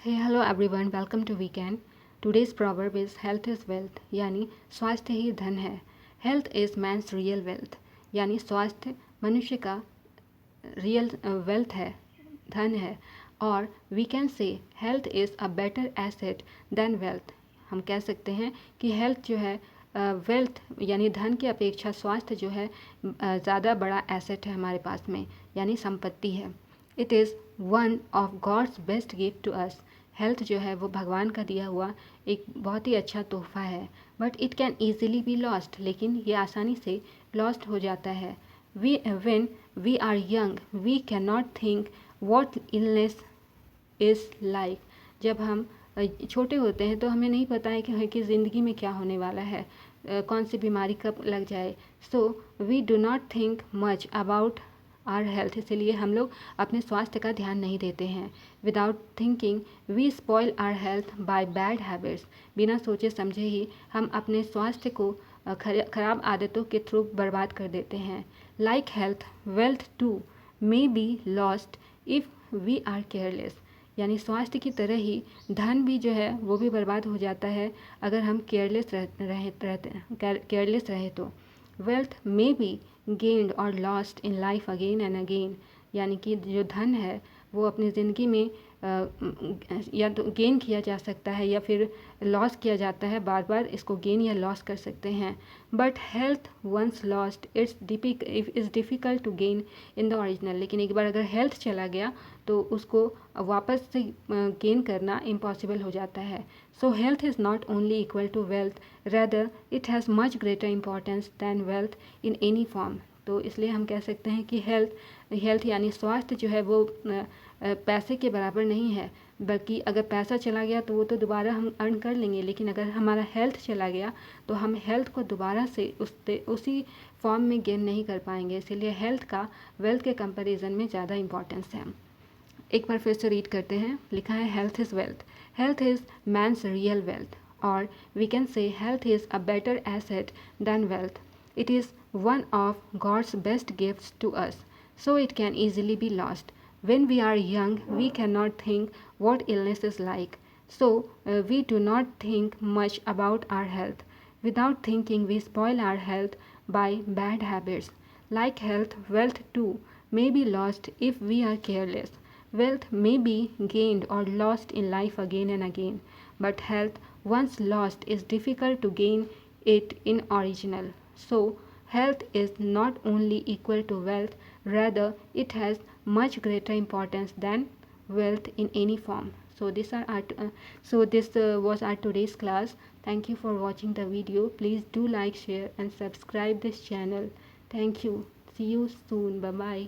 Hey, hello everyone, welcome to weekend. Today's proverb is health is wealth, यानी स्वास्थ्य ही धन है. Health is man's real wealth, यानी स्वास्थ्य मनुष्य का रियल वेल्थ है, धन है. और we can say health is a better asset than wealth. हम कह सकते हैं कि हेल्थ जो है वेल्थ यानी धन की अपेक्षा स्वास्थ्य जो है ज़्यादा बड़ा एसेट है हमारे पास में, यानी संपत्ति है. It is one of God's best gift to us. Health जो है वो भगवान का दिया हुआ एक बहुत ही अच्छा तोहफा है. But it can easily be lost, लेकिन ये आसानी से लॉस्ट हो जाता है. When we are young, we cannot think what illness is like. जब हम छोटे होते हैं तो हमें नहीं पता है कि ज़िंदगी में क्या होने वाला है, कौन सी बीमारी कब लग जाए. So we do not think much about our health, इसीलिए हम लोग अपने स्वास्थ्य का ध्यान नहीं देते हैं. Without thinking we spoil our health by bad habits. बिना सोचे समझे ही हम अपने स्वास्थ्य को खराब आदतों के थ्रू बर्बाद कर देते हैं. Like health, wealth too may be lost if we are careless. यानी स्वास्थ्य की तरह ही धन भी जो है वो भी बर्बाद हो जाता है अगर हम केयरलेस रहे तो. वेल्थ मे बी गेन्ड और lost in life again and again. यानी कि जो धन है वो अपनी ज़िंदगी में या तो गेन किया जा सकता है या फिर लॉस किया जाता है. बार बार इसको गेन या लॉस कर सकते हैं. But health once lost is difficult to gain in the original. लेकिन एक बार अगर हेल्थ चला गया तो उसको वापस से गेन करना इम्पॉसिबल हो जाता है. So health is not only equal to wealth, rather it has much greater importance than wealth in any form. तो इसलिए हम कह सकते हैं कि हेल्थ यानी स्वास्थ्य जो है वो पैसे के बराबर नहीं है. बल्कि अगर पैसा चला गया तो वो तो दोबारा हम अर्न कर लेंगे, लेकिन अगर हमारा हेल्थ चला गया तो हम हेल्थ को दोबारा से उसी फॉर्म में गेन नहीं कर पाएंगे. इसीलिए हेल्थ का वेल्थ के कंपैरिजन में ज़्यादा इंपॉर्टेंस है. एक बार फिर से रीड करते हैं. लिखा है health is wealth, health is man's real wealth, और we can say health is a better asset than wealth. It is one of God's best gifts to us, so it can easily be lost. When we are young, we cannot think what illness is like, so we do not think much about our health. Without thinking, we spoil our health by bad habits. Like health, wealth too may be lost if we are careless. Wealth may be gained or lost in life again and again, but health, once lost, is difficult to gain it in original. So, health is not only equal to wealth, rather it has much greater importance than wealth in any form. So this was our today's class. Thank you for watching the video. Please do like, share and subscribe this channel. Thank you. See you soon. Bye bye.